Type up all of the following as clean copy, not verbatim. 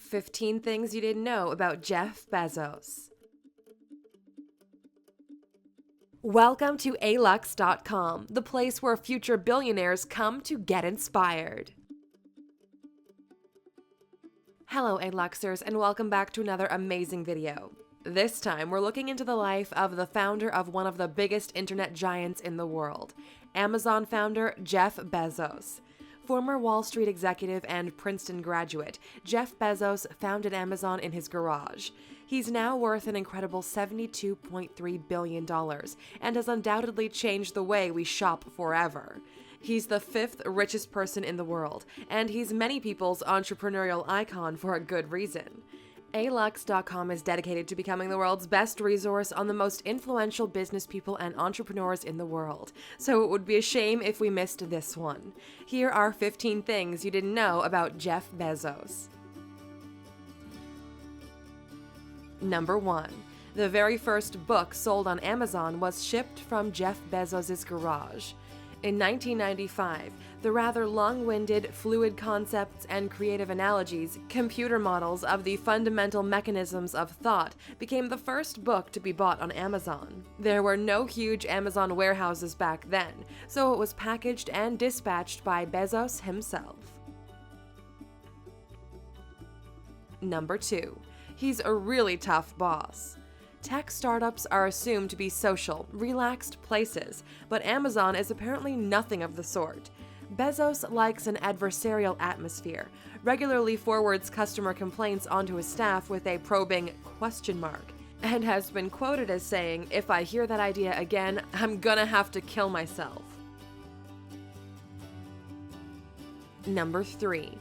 15 Things You Didn't Know About Jeff Bezos. Welcome to Alux.com, the place where future billionaires come to get inspired. Hello, Aluxers, and welcome back to another amazing video. This time, we're looking into the life of the founder of one of the biggest internet giants in the world, Amazon founder Jeff Bezos. Former Wall Street executive and Princeton graduate, Jeff Bezos founded Amazon in his garage. He's now worth an incredible $72.3 billion and has undoubtedly changed the way we shop forever. He's the 5th richest person in the world, and he's many people's entrepreneurial icon for a good reason. Alux.com is dedicated to becoming the world's best resource on the most influential business people and entrepreneurs in the world, so it would be a shame if we missed this one. Here are 15 things you didn't know about Jeff Bezos. Number 1. The very first book sold on Amazon was shipped from Jeff Bezos' garage. In 1995, the rather long-winded, fluid concepts and creative analogies, computer models of the fundamental mechanisms of thought, became the first book to be bought on Amazon. There were no huge Amazon warehouses back then, so it was packaged and dispatched by Bezos himself. Number 2. He's a really tough boss. Tech startups are assumed to be social, relaxed places, but Amazon is apparently nothing of the sort. Bezos likes an adversarial atmosphere, regularly forwards customer complaints onto his staff with a probing question mark, and has been quoted as saying, "If I hear that idea again, I'm gonna have to kill myself." Number 3.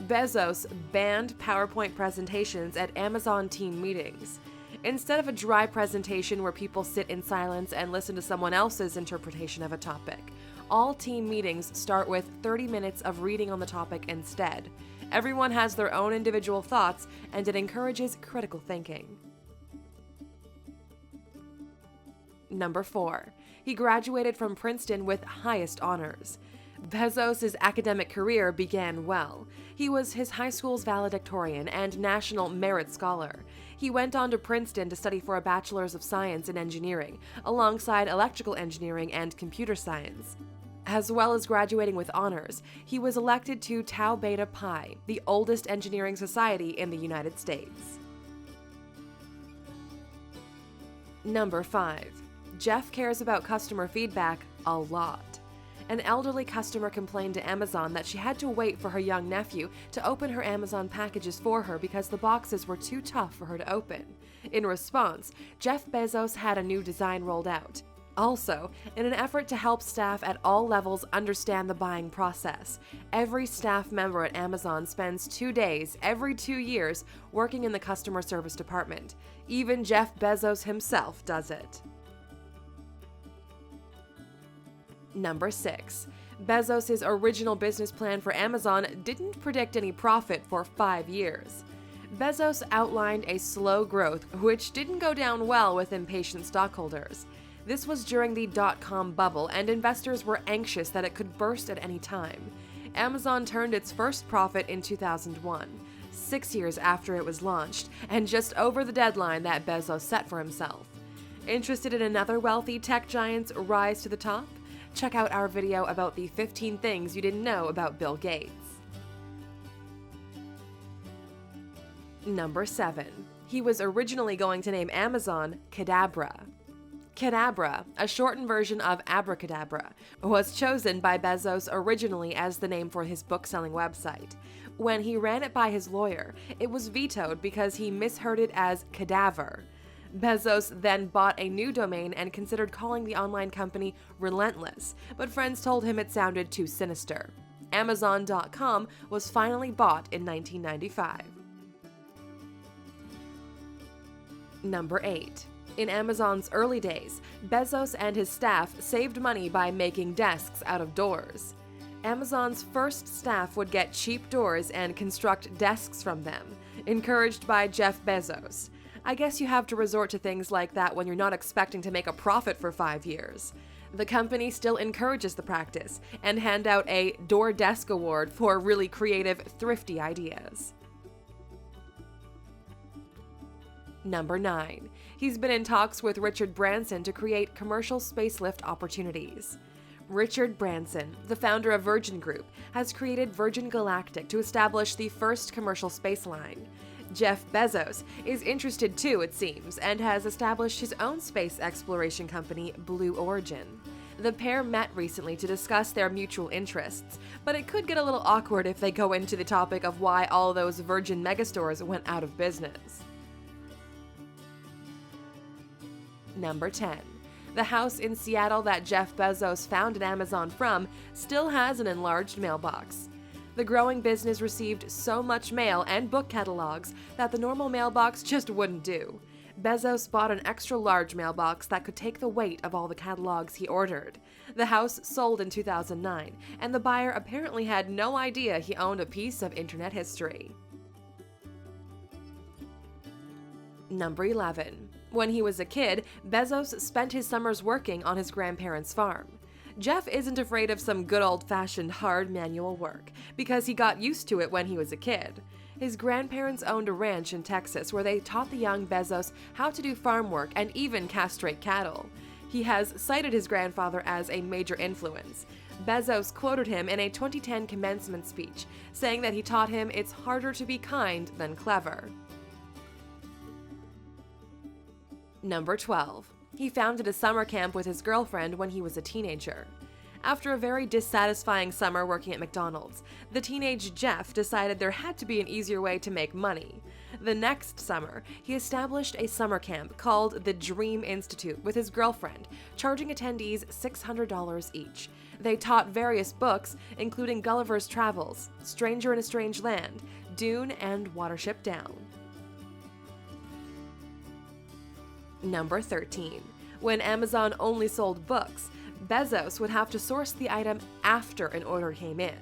Bezos banned PowerPoint presentations at Amazon team meetings. Instead of a dry presentation where people sit in silence and listen to someone else's interpretation of a topic, all team meetings start with 30 minutes of reading on the topic instead. Everyone has their own individual thoughts, and it encourages critical thinking. Number 4. He graduated from Princeton with highest honors. Bezos' academic career began well. He was his high school's valedictorian and National Merit Scholar. He went on to Princeton to study for a Bachelor's of Science in Engineering, alongside electrical engineering and computer science. As well as graduating with honors, he was elected to Tau Beta Pi, the oldest engineering society in the United States. Number 5. Jeff cares about customer feedback a lot. An elderly customer complained to Amazon that she had to wait for her young nephew to open her Amazon packages for her because the boxes were too tough for her to open. In response, Jeff Bezos had a new design rolled out. Also, in an effort to help staff at all levels understand the buying process, every staff member at Amazon spends 2 days every 2 years working in the customer service department. Even Jeff Bezos himself does it. Number 6. Bezos' original business plan for Amazon didn't predict any profit for 5 years. Bezos outlined a slow growth, which didn't go down well with impatient stockholders. This was during the dot-com bubble, and investors were anxious that it could burst at any time. Amazon turned its first profit in 2001, 6 years after it was launched, and just over the deadline that Bezos set for himself. Interested in another wealthy tech giant's rise to the top? Check out our video about the 15 things you didn't know about Bill Gates. Number 7. He was originally going to name Amazon Cadabra. Cadabra, a shortened version of abracadabra, was chosen by Bezos originally as the name for his book-selling website. When he ran it by his lawyer, it was vetoed because he misheard it as cadaver. Bezos then bought a new domain and considered calling the online company Relentless, but friends told him it sounded too sinister. Amazon.com was finally bought in 1995. Number 8. In Amazon's early days, Bezos and his staff saved money by making desks out of doors. Amazon's first staff would get cheap doors and construct desks from them, encouraged by Jeff Bezos. I guess you have to resort to things like that when you're not expecting to make a profit for 5 years. The company still encourages the practice and hand out a Door Desk Award for really creative, thrifty ideas. Number 9. He's been in talks with Richard Branson to create commercial spacelift opportunities. Richard Branson, the founder of Virgin Group, has created Virgin Galactic to establish the first commercial space line. Jeff Bezos is interested too, it seems, and has established his own space exploration company, Blue Origin. The pair met recently to discuss their mutual interests, but it could get a little awkward if they go into the topic of why all those Virgin megastores went out of business. Number 10. The house in Seattle that Jeff Bezos founded Amazon from still has an enlarged mailbox. The growing business received so much mail and book catalogs that the normal mailbox just wouldn't do. Bezos bought an extra-large mailbox that could take the weight of all the catalogs he ordered. The house sold in 2009, and the buyer apparently had no idea he owned a piece of internet history. Number 11. When he was a kid, Bezos spent his summers working on his grandparents' farm. Jeff isn't afraid of some good old-fashioned hard manual work, because he got used to it when he was a kid. His grandparents owned a ranch in Texas where they taught the young Bezos how to do farm work and even castrate cattle. He has cited his grandfather as a major influence. Bezos quoted him in a 2010 commencement speech, saying that he taught him it's harder to be kind than clever. Number 12. He founded a summer camp with his girlfriend when he was a teenager. After a very dissatisfying summer working at McDonald's, the teenage Jeff decided there had to be an easier way to make money. The next summer, he established a summer camp called the Dream Institute with his girlfriend, charging attendees $600 each. They taught various books, including Gulliver's Travels, Stranger in a Strange Land, Dune, and Watership Down. Number 13. When Amazon only sold books, Bezos would have to source the item after an order came in.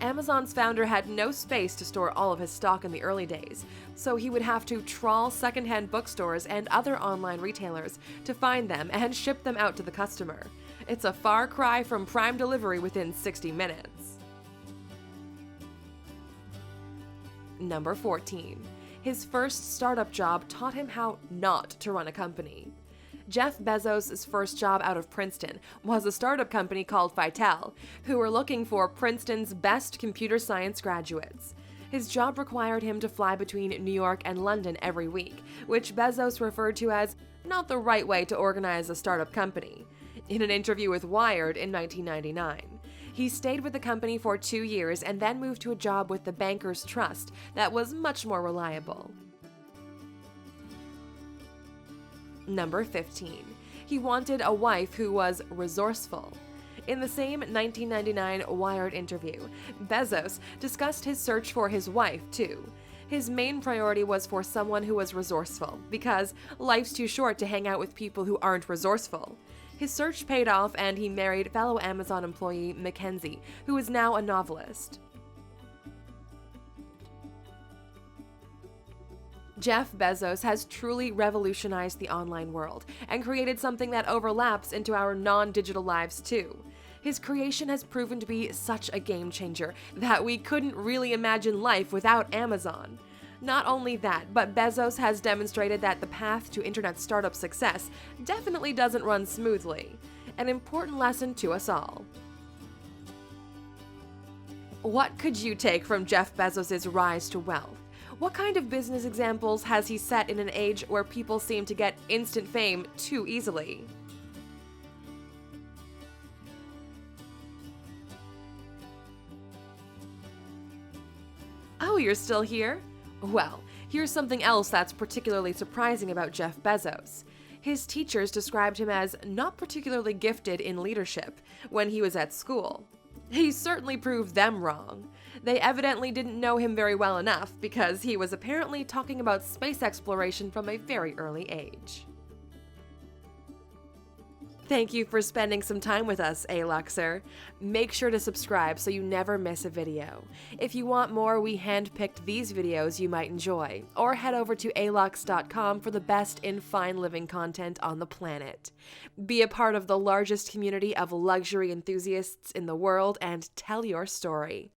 Amazon's founder had no space to store all of his stock in the early days, so he would have to trawl secondhand bookstores and other online retailers to find them and ship them out to the customer. It's a far cry from Prime delivery within 60 minutes. Number 14. His first startup job taught him how not to run a company. Jeff Bezos' first job out of Princeton was a startup company called Vitel, who were looking for Princeton's best computer science graduates. His job required him to fly between New York and London every week, which Bezos referred to as not the right way to organize a startup company. In an interview with Wired in 1999, he stayed with the company for 2 years and then moved to a job with the Bankers Trust that was much more reliable. Number 15. He wanted a wife who was resourceful. In the same 1999 Wired interview, Bezos discussed his search for his wife, too. His main priority was for someone who was resourceful, because life's too short to hang out with people who aren't resourceful. His search paid off, and he married fellow Amazon employee Mackenzie, who is now a novelist. Jeff Bezos has truly revolutionized the online world and created something that overlaps into our non-digital lives too. His creation has proven to be such a game changer that we couldn't really imagine life without Amazon. Not only that, but Bezos has demonstrated that the path to internet startup success definitely doesn't run smoothly. An important lesson to us all. What could you take from Jeff Bezos' rise to wealth? What kind of business examples has he set in an age where people seem to get instant fame too easily? Oh, you're still here? Well, here's something else that's particularly surprising about Jeff Bezos. His teachers described him as not particularly gifted in leadership when he was at school. He certainly proved them wrong. They evidently didn't know him very well enough because he was apparently talking about space exploration from a very early age. Thank you for spending some time with us, Aluxer. Make sure to subscribe so you never miss a video. If you want more, we handpicked these videos you might enjoy, or head over to Alux.com for the best in fine living content on the planet. Be a part of the largest community of luxury enthusiasts in the world and tell your story.